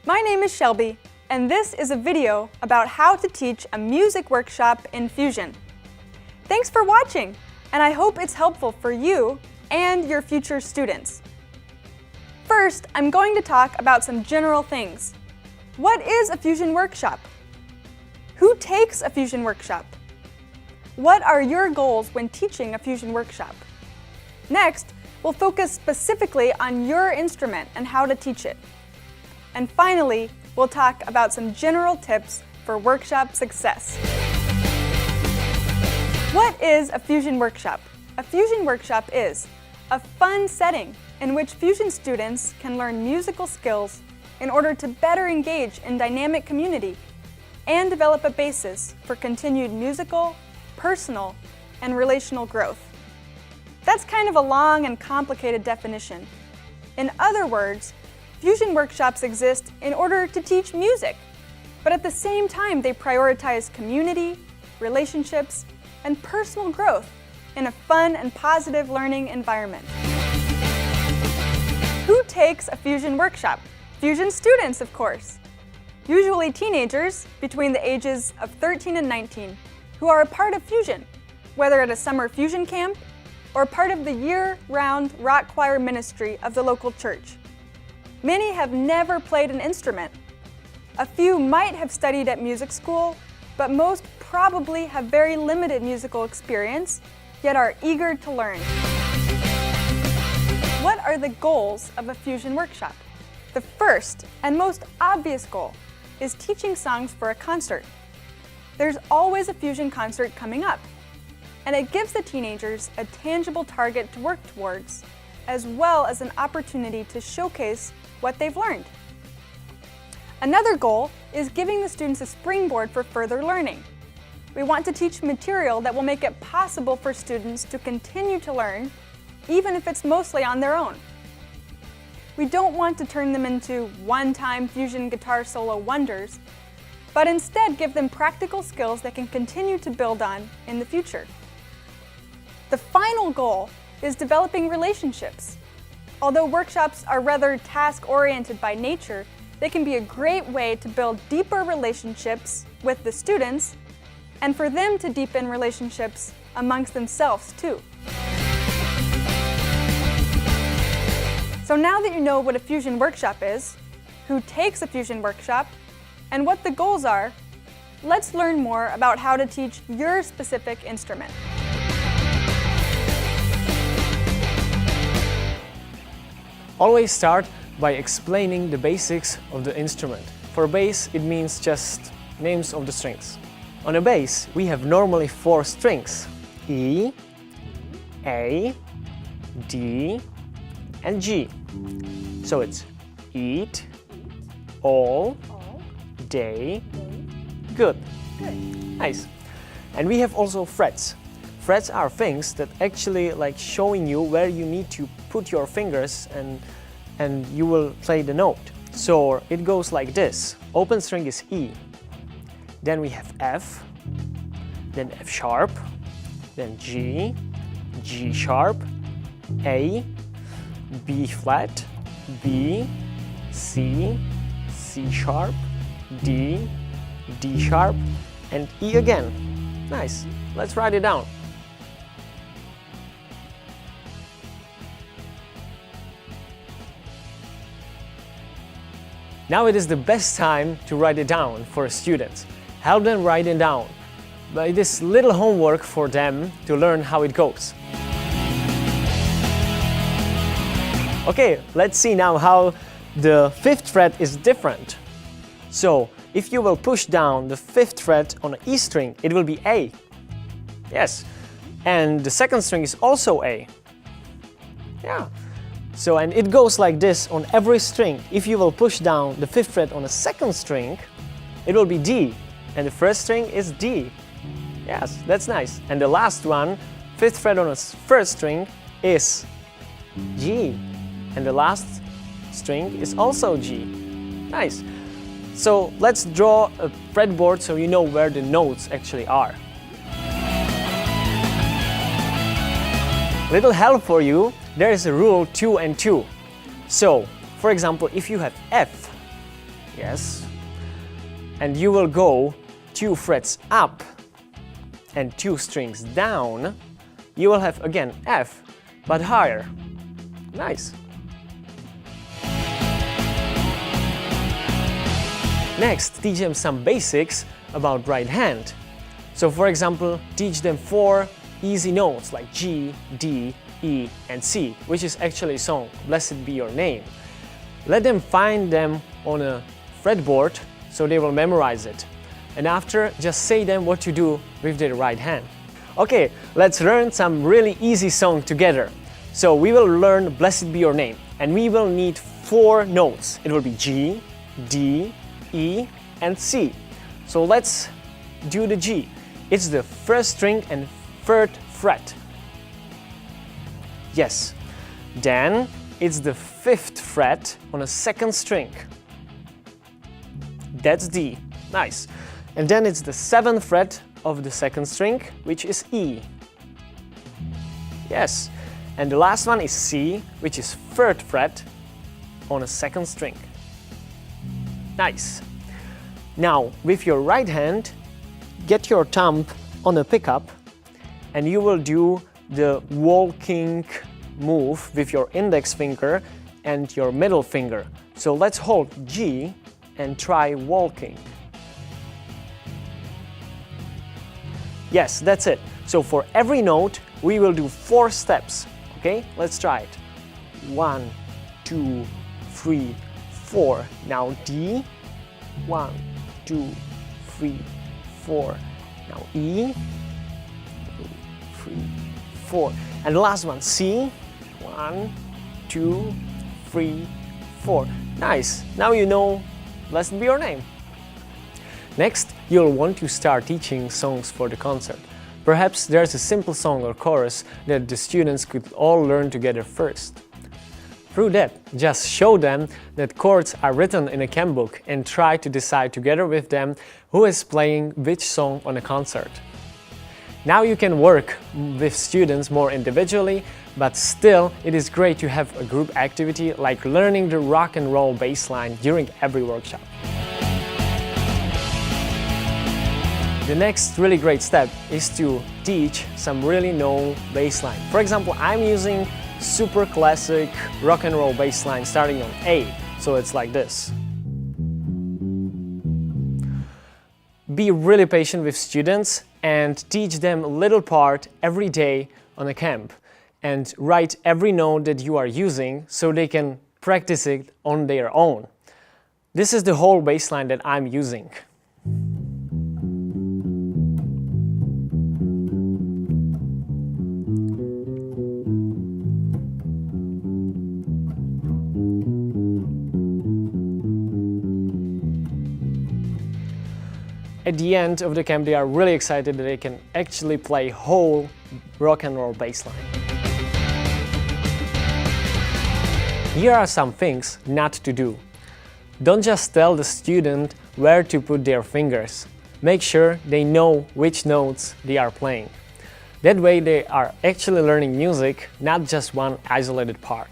My name is Shelby, and this is a video about how to teach a music workshop in Fusion. Thanks for watching, and I hope it's helpful for you and your future students. First, I'm going to talk about some general things. What is a Fusion workshop? Who takes a Fusion workshop? What are your goals when teaching a Fusion workshop? Next, we'll focus specifically on your instrument and how to teach it. And finally, we'll talk about some general tips for workshop success. What is a Fusion workshop? A Fusion workshop is a fun setting in which Fusion students can learn musical skills in order to better engage in dynamic community and develop a basis for continued musical, personal, and relational growth. That's kind of a long and complicated definition. In other words, Fusion workshops exist in order to teach music, but at the same time they prioritize community, relationships, and personal growth in a fun and positive learning environment. Who takes a Fusion workshop? Fusion students, of course. Usually teenagers between the ages of 13 and 19 who are a part of Fusion, whether at a summer Fusion camp or part of the year-round rock choir ministry of the local church. Many have never played an instrument. A few might have studied at music school, but most probably have very limited musical experience, yet are eager to learn. What are the goals of a Fusion workshop? The first and most obvious goal is teaching songs for a concert. There's always a Fusion concert coming up, and it gives the teenagers a tangible target to work towards, as well as an opportunity to showcase what they've learned. Another goal is giving the students a springboard for further learning. We want to teach material that will make it possible for students to continue to learn, even if it's mostly on their own. We don't want to turn them into one-time Fusion guitar solo wonders, but instead give them practical skills they can continue to build on in the future. The final goal is developing relationships. Although workshops are rather task-oriented by nature, they can be a great way to build deeper relationships with the students and for them to deepen relationships amongst themselves too. So now that you know what a Fusion workshop is, who takes a Fusion workshop, and what the goals are, let's learn more about how to teach your specific instrument. Always start by explaining the basics of the instrument. For bass, it means just names of the strings. On a bass, we have normally 4 strings: E, A, D, and G. So it's eat, all, day, good. Nice. And we have also frets. Frets are things that actually like showing you where you need to put your fingers and you will play the note. So it goes like this. Open string is E. Then we have F, then F sharp, then G, G sharp, A, B flat, B, C, C sharp, D, D sharp, and E again. Nice. Let's write it down. Now it is the best time to write it down for students. Help them write it down. But it is little homework for them to learn how it goes. Okay, let's see now how the 5th fret is different. So, if you will push down the 5th fret on an E string, it will be A. Yes. And the 2nd string is also A. Yeah. So, and it goes like this on every string. If you will push down the 5th fret on a 2nd string, it will be D. And the 1st string is D. Yes, that's nice. And the last one, 5th fret on a 1st string, is G. And the last string is also G. Nice. So let's draw a fretboard so you know where the notes actually are. Little help for you, there is a rule 2 and 2. So, for example, if you have F, yes. And you will go 2 frets up and 2 strings down. You will have again F, but higher. Nice. Next, teach them some basics about right hand. So for example, teach them 4 easy notes like G, D, E, and C, which is actually a song, Blessed Be Your Name. Let them find them on a fretboard so they will memorize it. And after, just say them what to do with their right hand. Okay, let's learn some really easy song together. So we will learn Blessed Be Your Name, and we will need 4 notes. It will be G, D, E, and C. So let's do the G. It's the 1st string and 3rd fret. Yes. Then it's the 5th fret on a 2nd string. That's D. Nice. And then it's the 7th fret of the 2nd string, which is E. Yes. And the last one is C, which is 3rd fret on a 2nd string. Nice. Now, with your right hand, get your thumb on a pickup and you will do the walking move with your index finger and your middle finger. So let's hold G and try walking. Yes, that's it. So for every note, we will do 4 steps. Okay, let's try it. 1, 2, 3, 4. Now D. 1, 2, 3, 4. Now E. 2, 3, 4. And the last one, C. 1, 2, 3, 4. Nice. Now you know Blessed Be Your Name. Next, you'll want to start teaching songs for the concert. Perhaps there's a simple song or chorus that the students could all learn together first. Through that, just show them that chords are written in a camp book and try to decide together with them who is playing which song on a concert. Now you can work with students more individually, but still it is great to have a group activity like learning the rock and roll bass line during every workshop. The next really great step is to teach some really known bass line. For example, I'm using super classic rock and roll bass line starting on A, so it's like this. Be really patient with students and teach them a little part every day on a camp and write every note that you are using so they can practice it on their own. This is the whole bass line that I'm using. At the end of the camp, they are really excited that they can actually play whole rock and roll bass line. Here are some things not to do. Don't just tell the student where to put their fingers. Make sure they know which notes they are playing. That way they are actually learning music, not just one isolated part.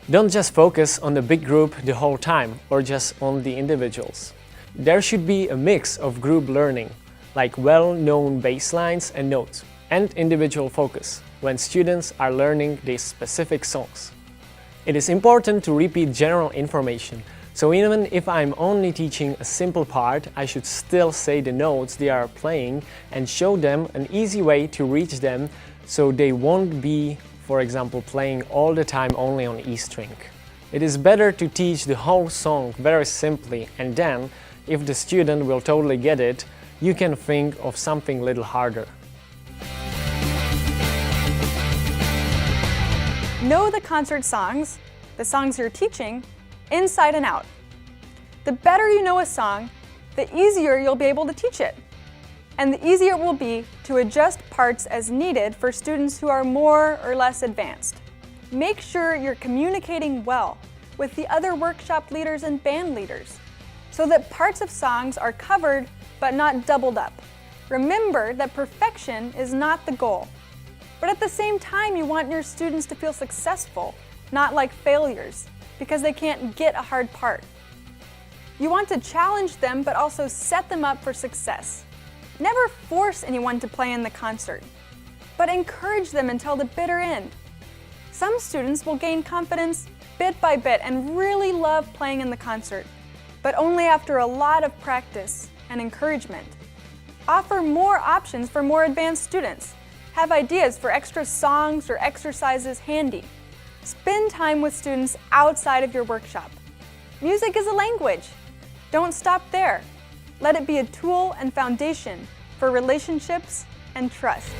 Don't just focus on the big group the whole time or just on the individuals. There should be a mix of group learning, like well-known bass lines and notes, and individual focus when students are learning these specific songs. It is important to repeat general information, so even if I'm only teaching a simple part, I should still say the notes they are playing and show them an easy way to reach them so they won't be, for example, playing all the time only on E string. It is better to teach the whole song very simply, and then, if the student will totally get it, you can think of something a little harder. Know the concert songs, the songs you're teaching, inside and out. The better you know a song, the easier you'll be able to teach it. And the easier it will be to adjust parts as needed for students who are more or less advanced. Make sure you're communicating well with the other workshop leaders and band leaders, so that parts of songs are covered but not doubled up. Remember that perfection is not the goal, but at the same time you want your students to feel successful, not like failures, because they can't get a hard part. You want to challenge them, but also set them up for success. Never force anyone to play in the concert, but encourage them until the bitter end. Some students will gain confidence bit by bit and really love playing in the concert, but only after a lot of practice and encouragement. Offer more options for more advanced students. Have ideas for extra songs or exercises handy. Spend time with students outside of your workshop. Music is a language. Don't stop there. Let it be a tool and foundation for relationships and trust.